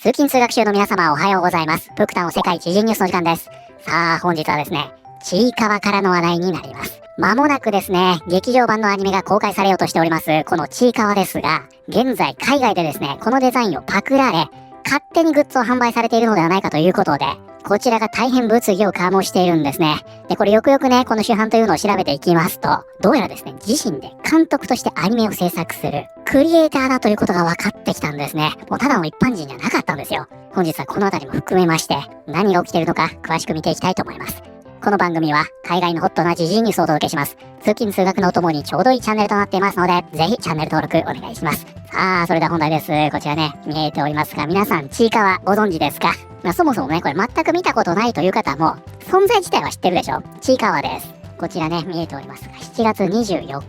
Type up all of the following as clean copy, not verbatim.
通勤通学中の皆様おはようございます。プクタの世界一時ニュースの時間です。さあ、本日はですね、ちいかわからの話題になります。まもなくですね、劇場版のアニメが公開されようとしております、このちいかわですが、現在海外でですね、このデザインをパクられ、勝手にグッズを販売されているのではないかということで、こちらが大変物議を醸しているんですね。で、これよくよくね、この主犯というのを調べていきますと、どうやらですね、自身で監督としてアニメを制作する、クリエイターだということが分かってきたんですね。もうただの一般人じゃなかったんですよ。本日はこのあたりも含めまして、何が起きているのか詳しく見ていきたいと思います。この番組は海外のホットな時事ニュースをお届けします。通勤通学のお供にちょうどいいチャンネルとなっていますので、ぜひチャンネル登録お願いします。さあ、それでは本題です。こちらね、見えておりますが、皆さんちいかわご存知ですか？そもそもね、これ全く見たことないという方も、存在自体は知ってるでしょ？ちいかわです。こちらね、見えておりますが、7月24日、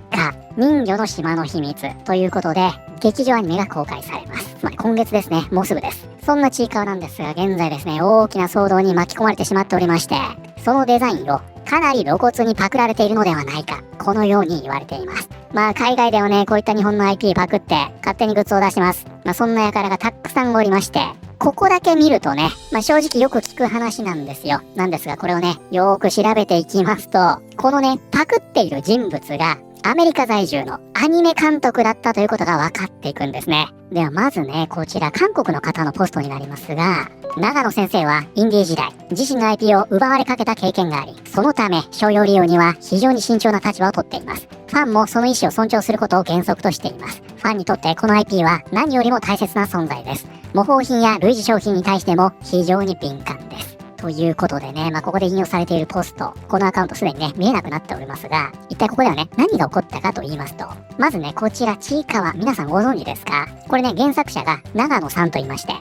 人魚の島の秘密ということで、劇場アニメが公開されます。つまり今月ですね、もうすぐです。そんなちいかわなんですが、現在ですね、大きな騒動に巻き込まれてしまっておりまして、そのデザインをかなり露骨にパクられているのではないか、このように言われています。海外ではね、こういった日本の IP パクって勝手にグッズを出してます。そんな輩がたくさんおりまして、ここだけ見るとね、正直よく聞く話なんですよ。なんですが、これをね、よーく調べていきますと、このね、パクっている人物がアメリカ在住のアニメ監督だったということが分かっていくんですね。ではまずね、こちら韓国の方のポストになりますが、長野先生はインディー時代、自身の IP を奪われかけた経験があり、そのため商用利用には非常に慎重な立場をとっています。ファンもその意思を尊重することを原則としています。ファンにとってこの IP は何よりも大切な存在です。模倣品や類似商品に対しても非常に敏感です。ということでね、ここで引用されているポスト、このアカウントすでにね、見えなくなっておりますが、一体ここではね、何が起こったかと言いますと、まずね、こちら、ちいかわ、皆さんご存知ですか？これね、原作者が長野さんと言いまして、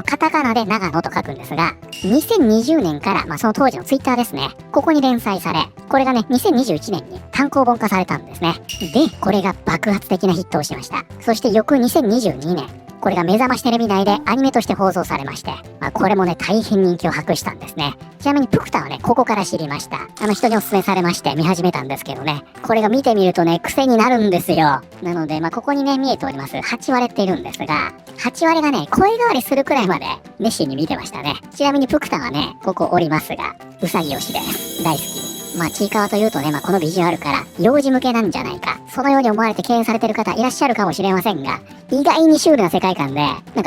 カタカナで長野と書くんですが、2020年から、その当時のツイッターですね、ここに連載され、これがね、2021年に単行本化されたんですね。で、これが爆発的なヒットをしました。そして翌2022年、これが目覚ましテレビ内でアニメとして放送されまして、これもね、大変人気を博したんですね。ちなみにプクタはね、ここから知りました。人にお勧めされまして見始めたんですけどね、これが見てみるとね、癖になるんですよ。なので、ここにね、見えております、8割っているんですが、8割がね、声変わりするくらいまで熱心に見てましたね。ちなみにプクタはね、ここおりますが、うさぎ推しです。大好き。ちいかわというとね、このビジュアルから幼児向けなんじゃないか、そのように思われて敬遠されてる方いらっしゃるかもしれませんが、意外にシュールな世界観で、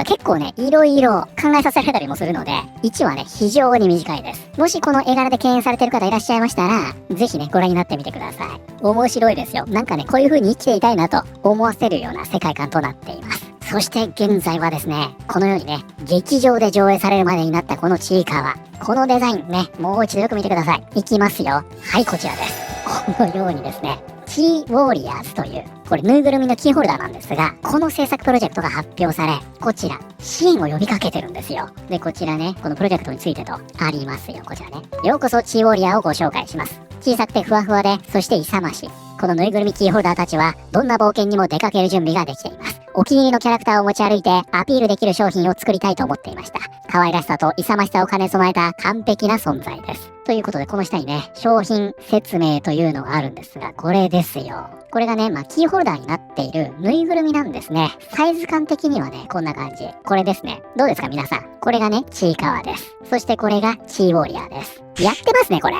結構ね、いろいろ考えさせられたりもするので、1話ね、非常に短いです。もしこの絵柄で敬遠されてる方いらっしゃいましたら、ぜひね、ご覧になってみてください。面白いですよ。こういう風に生きていたいなと思わせるような世界観となっています。そして現在はですね、このようにね、劇場で上映されるまでになったこのちいかわ。このデザインね、もう一度よく見てください。いきますよ。はい、こちらです。このようにですね、チーウォーリアーズという、これぬいぐるみのキーホルダーなんですが、この制作プロジェクトが発表され、こちら、支援を呼びかけてるんですよ。で、こちらね、このプロジェクトについてとありますよ。こちらね。ようこそチーウォーリアーをご紹介します。小さくてふわふわで、そして勇ましい。このぬいぐるみキーホルダーたちは、どんな冒険にも出かける準備ができています。お気に入りのキャラクターを持ち歩いてアピールできる商品を作りたいと思っていました。可愛らしさと勇ましさを兼ね備えた完璧な存在です。ということで、この下にね、商品説明というのがあるんですが、これですよ。これがね、キーホルダーになっているぬいぐるみなんですね。サイズ感的にはね、こんな感じ。これですね。どうですか皆さん。これがね、ちいかわです。そしてこれがチーウォーリアーです。やってますね、これ。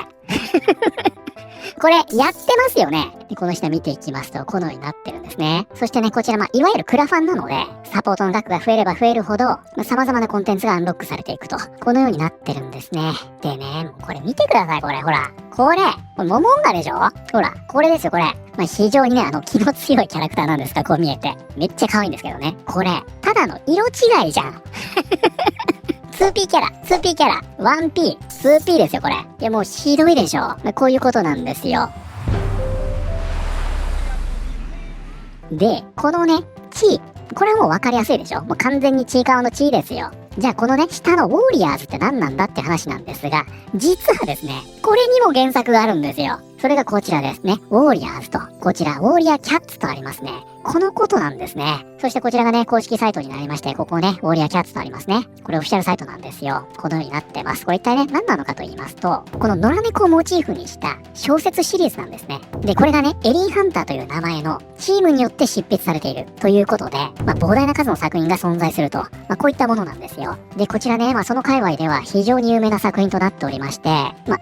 これ、やってますよね。で、この下見ていきますと、このようになってるんですね。そしてね、こちら、いわゆるクラファンなので、サポートの額が増えれば増えるほど、様々なコンテンツがアンロックされていくと。このようになってるんですね。でね、これ見てください、これ、ほら。これモモンガでしょ？ほら、これですよ、これ。非常にね、気の強いキャラクターなんですが、こう見えて。めっちゃ可愛いんですけどね。これ、ただの色違いじゃん。2P キャラ、1P、2P ですよ、これ。いや、もうひどいでしょ。こういうことなんですよ。で、このね、チー、これはもう分かりやすいでしょ。もう完全にちいかわのチーですよ。じゃあこのね、下のウォーリアーズって何なんだって話なんですが、実はですね、これにも原作があるんですよ。それがこちらですね。ウォーリアーズと、こちら、ウォーリアーキャッツとありますね。このことなんですね。そしてこちらがね、公式サイトになりまして、ここね、ウォリアーキャッツとありますね。これオフィシャルサイトなんですよ。このようになってます。これ一体ね、何なのかと言いますと、この野良猫をモチーフにした小説シリーズなんですね。で、これがね、エリー・ハンターという名前のチームによって執筆されているということで、膨大な数の作品が存在すると、こういったものなんですよ。で、こちらね、その界隈では非常に有名な作品となっておりまして、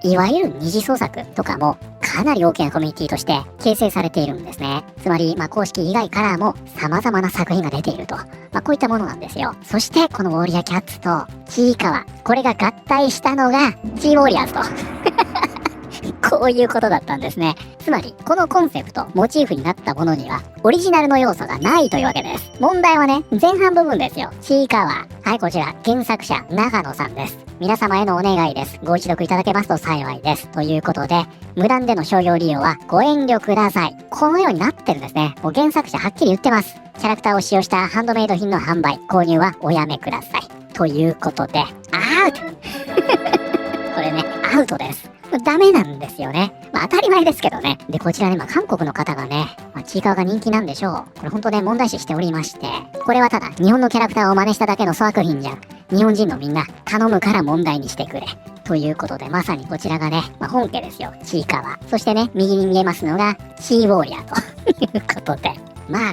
いわゆる二次創作とかもかなり大きなコミュニティとして形成されているんですね。つまり、公式以外からも様々な作品が出ていると、こういったものなんですよ。そして、このウォリアーキャッツとちいかわ、これが合体したのがチーウォリアーズと。こういうことだったんですね。つまり、このコンセプト、モチーフになったものには、オリジナルの要素がないというわけです。問題はね、前半部分ですよ。ちいかわ。はい、こちら、原作者、長野さんです。皆様へのお願いです。ご一読いただけますと幸いです。ということで、無断での商用利用はご遠慮ください。このようになってるんですね。もう原作者はっきり言ってます。キャラクターを使用したハンドメイド品の販売、購入はおやめください。ということで、アウトこれね、アウトです。ダメなんですよね。当たり前ですけどね。で、こちらね、韓国の方がね、ちいかわが人気なんでしょう。これ本当ね、問題視しておりまして、これはただ、日本のキャラクターを真似しただけの粗悪品じゃん。日本人のみんな、頼むから問題にしてくれ。ということで、まさにこちらがね、本家ですよ。ちいかわ。そしてね、右に見えますのが、チーウォーリアーということで。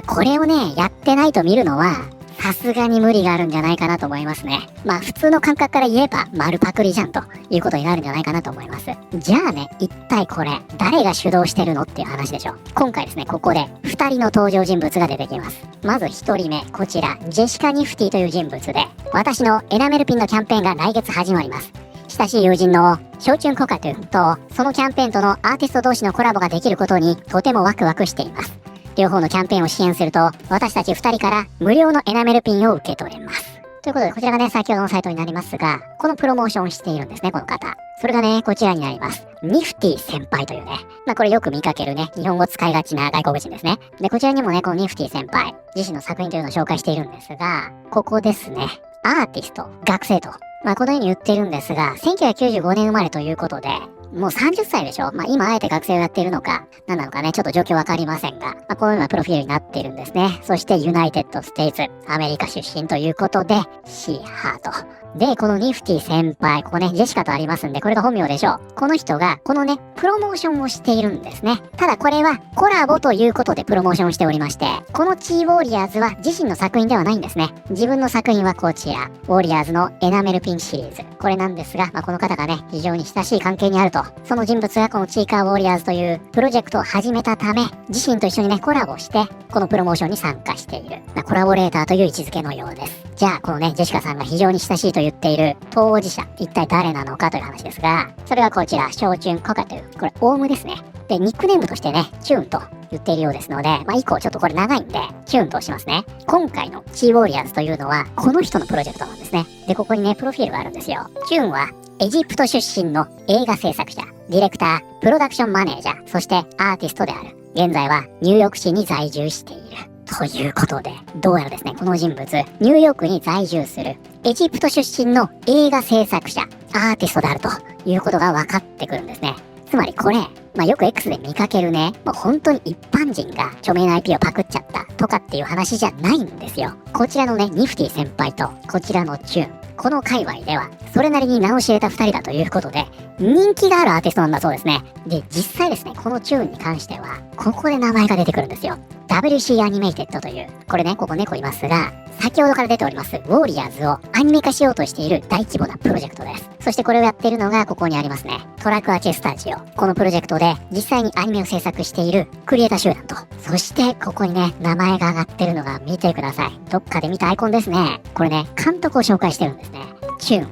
これをね、やってないと見るのは、さすがに無理があるんじゃないかなと思いますね。普通の感覚から言えば丸パクリじゃんということになるんじゃないかなと思います。じゃあね、一体これ誰が主導してるのっていう話でしょ。今回ですね、ここで2人の登場人物が出てきます。まず1人目、こちらジェシカ・ニフティという人物で、私のエナメルピンのキャンペーンが来月始まります。親しい友人のショーチュン・コカトゥとそのキャンペーンとのアーティスト同士のコラボができることにとてもワクワクしています。両方のキャンペーンを支援すると、私たち2人から無料のエナメルピンを受け取れます。ということで、こちらがね、先ほどのサイトになりますが、このプロモーションをしているんですね、この方。それがね、こちらになります。ニフティ先輩というね、これよく見かけるね、日本語使いがちな外国人ですね。で、こちらにもね、このニフティ先輩、自身の作品というのを紹介しているんですが、ここですね、アーティスト、学生と、このように言っているんですが、1995年生まれということで、もう30歳でしょ。今あえて学生をやっているのか、何なのかね、ちょっと状況わかりませんが、このようなプロフィールになっているんですね。そして、ユナイテッド・ステイツ、アメリカ出身ということで、シーハート。で、このニフティ先輩、ここね、ジェシカとありますんで、これが本名でしょう。この人が、このね、プロモーションをしているんですね。ただこれは、コラボということでプロモーションをしておりまして、このチーウォーリアーズは自身の作品ではないんですね。自分の作品はこちら、ウォーリアーズのエナメルピンシリーズ。これなんですが、この方がね、非常に親しい関係にあると。その人物がこのチーカーウォーリアーズというプロジェクトを始めたため、自身と一緒にね、コラボして、このプロモーションに参加している。コラボレーターという位置づけのようです。じゃあ、このね、ジェシカさんが非常に親しいと言っている当事者、一体誰なのかという話ですが、それがこちら、ショーチュン・コカという、これ、オウムですね。で、ニックネームとしてね、チューンと言っているようですので、以降ちょっとこれ長いんで、チューンとしますね。今回のチーウォーリアーズというのは、この人のプロジェクトなんですね。で、ここにね、プロフィールがあるんですよ。チューンは、エジプト出身の映画制作者、ディレクター、プロダクションマネージャー、そしてアーティストである。現在はニューヨーク市に在住している。ということで、どうやらですね、この人物、ニューヨークに在住する、エジプト出身の映画制作者、アーティストであるということが分かってくるんですね。つまりこれ、よく X で見かけるね、本当に一般人が著名な IP をパクっちゃったとかっていう話じゃないんですよ。こちらのね、ニフティ先輩と、こちらのチューン、この界隈では、それなりに名を知れた二人だということで、人気があるアーティストなんだそうですね。で、実際ですね、このチューンに関しては、ここで名前が出てくるんですよ。WC アニメイテッドという、これね、ここ猫いますが、先ほどから出ております、ウォーリアーズをアニメ化しようとしている大規模なプロジェクトです。そしてこれをやっているのが、ここにありますね、トラクアチェスタジオ。このプロジェクトで、実際にアニメを制作しているクリエイター集団と、そしてここにね、名前が上がってるのが見てください。どっかで見たアイコンですね。これね、監督を紹介してるんですね。チューン、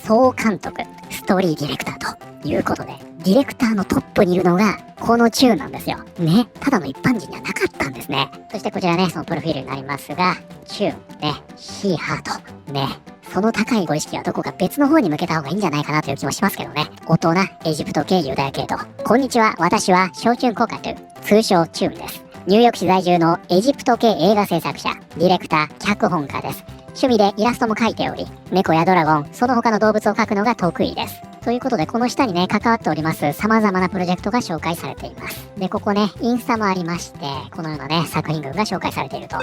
総監督、ストーリーディレクターということで、ディレクターのトップにいるのが、このチューンなんですよ。ね、ただの一般人じゃなかったんですね。そしてこちらね、そのプロフィールになりますが、チューン、ね、シーハート、ね、その高いご意識はどこか別の方に向けた方がいいんじゃないかなという気もしますけどね。大人、エジプト系、ユダヤ系と。こんにちは、私はショーチュン・コカトゥ、通称チューンです。ニューヨーク市在住のエジプト系映画制作者、ディレクター、脚本家です。趣味でイラストも描いており、猫やドラゴン、その他の動物を描くのが得意です。ということで、この下にね、関わっております様々なプロジェクトが紹介されています。で、ここね、インスタもありまして、このようなね、作品群が紹介されていると。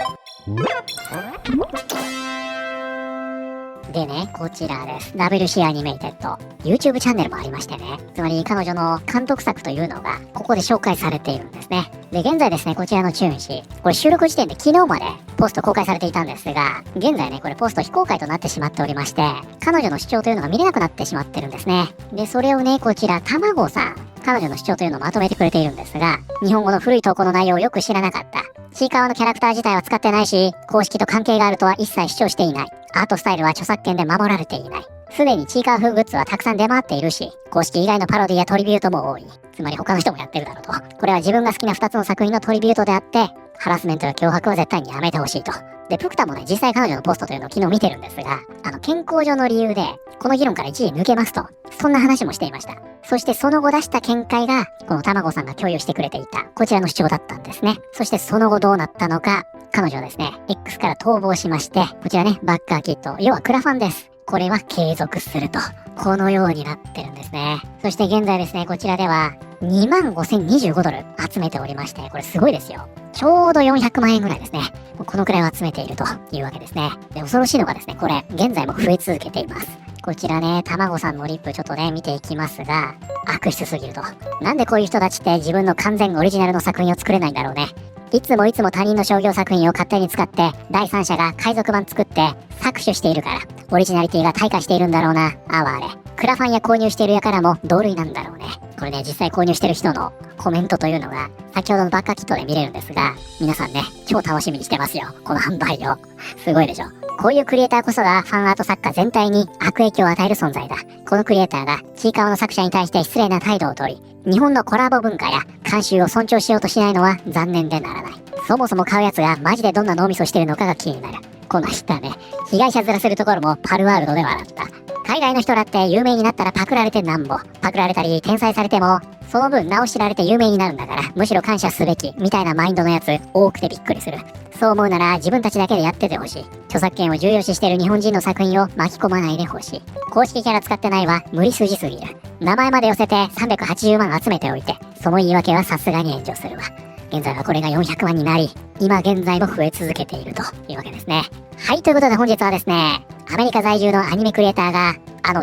でね、こちらです。WC アニメイテッド。YouTube チャンネルもありましてね。つまり彼女の監督作というのが、ここで紹介されているんですね。で、現在ですね、こちらのチューン氏。これ収録時点で昨日までポスト公開されていたんですが、現在ね、これポスト非公開となってしまっておりまして、彼女の主張というのが見れなくなってしまってるんですね。で、それをね、こちら、たまごさん。彼女の主張というのをまとめてくれているんですが、日本語の古い投稿の内容をよく知らなかった。ちいかわのキャラクター自体は使ってないし、公式と関係があるとは一切主張していない。アートスタイルは著作権で守られていない。すでにちいかわ風グッズはたくさん出回っているし、公式以外のパロディやトリビュートも多い。つまり他の人もやってるだろうと。これは自分が好きな2つの作品のトリビュートであって、ハラスメントや脅迫は絶対にやめてほしいと。で、プクタもね、実際彼女のポストというのを昨日見てるんですが、健康上の理由で、この議論から一時抜けますと、そんな話もしていました。そしてその後出した見解が、このたまごさんが共有してくれていた、こちらの主張だったんですね。そしてその後どうなったのか、彼女はですね、X から逃亡しまして、こちらね、バッカーキット、要はクラファンです。これは継続すると。このようになってるんですね。そして現在ですね、こちらでは、25,025ドル集めておりまして、これすごいですよ。ちょうど400万円ぐらいですね。このくらいを集めているというわけですね。で、恐ろしいのがですね、これ、現在も増え続けています。こちらね、たまごさんのリップちょっとね、見ていきますが、悪質すぎると。なんでこういう人たちって自分の完全オリジナルの作品を作れないんだろうね。いつも他人の商業作品を勝手に使って、第三者が海賊版作って搾取しているから、オリジナリティが退化しているんだろうな。あわあれ。クラファンや購入しているやからも同類なんだろうね。これね、実際購入してる人のコメントというのが、先ほどのバッカーキットで見れるんですが、皆さんね、超楽しみにしてますよ。この販売を。すごいでしょ。こういうクリエイターこそがファンアート作家全体に悪影響を与える存在だ。このクリエイターがちいかわの作者に対して失礼な態度をとり、日本のコラボ文化や慣習を尊重しようとしないのは残念でならない。そもそも買うやつがマジでどんな脳みそしてるのかが気になる。この人はね、被害者ずらせるところもパルワールドで笑った。海外の人だって有名になったらパクられてなんぼ。パクられたり転載されても、その分名を知られて有名になるんだから、むしろ感謝すべき、みたいなマインドのやつ多くてびっくりする。そう思うなら自分たちだけでやっててほしい。著作権を重要視している日本人の作品を巻き込まないでほしい。公式キャラ使ってないは無理筋すぎる。名前まで寄せて380万集めておいて、その言い訳はさすがに炎上するわ。現在はこれが400万になり、今現在も増え続けているというわけですね。はい、ということで本日はですね、アメリカ在住のアニメクリエイターが、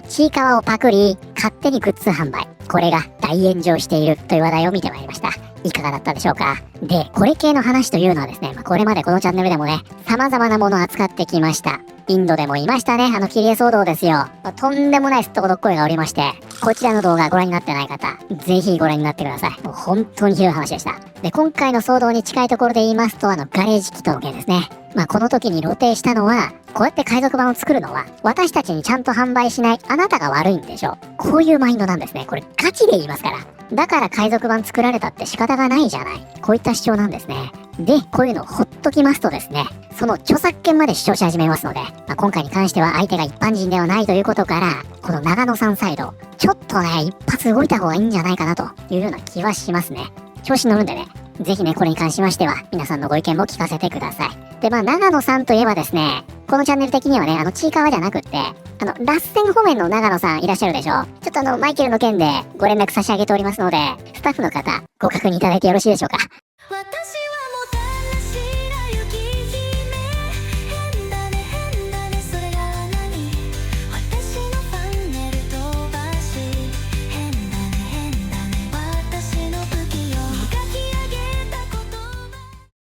ちいかわをパクり、勝手にグッズ販売。これが大炎上しているという話題を見てまいりました。いかがだったでしょうか。で、これ系の話というのはですね、これまでこのチャンネルでもね、様々なものを扱ってきました。インドでもいましたね、切り絵騒動ですよ。とんでもないすっとこどっこいがおりまして、こちらの動画ご覧になってない方、ぜひご覧になってください。もう本当にひどい話でした。で、今回の騒動に近いところで言いますと、ガレージキットの件ですね。この時に露呈したのは、こうやって海賊版を作るのは、私たちにちゃんと販売しないあなたが悪いんでしょ。こういうマインドなんですね。これガチで言いますから。だから海賊版作られたって仕方がないじゃない。こういった主張なんですね。で、こういうのをほっときますとですね、その著作権まで主張し始めますので、今回に関しては相手が一般人ではないということから、この長野さんサイド、ちょっとね、一発動いた方がいいんじゃないかなというような気はしますね。調子乗るんでね。ぜひね、これに関しましては、皆さんのご意見も聞かせてください。で、長野さんといえばですね、このチャンネル的にはね、ちいかわじゃなくって、ラッセン方面の長野さんいらっしゃるでしょ。ちょっとマイケルの件でご連絡差し上げておりますので、スタッフの方、ご確認いただいてよろしいでしょうか。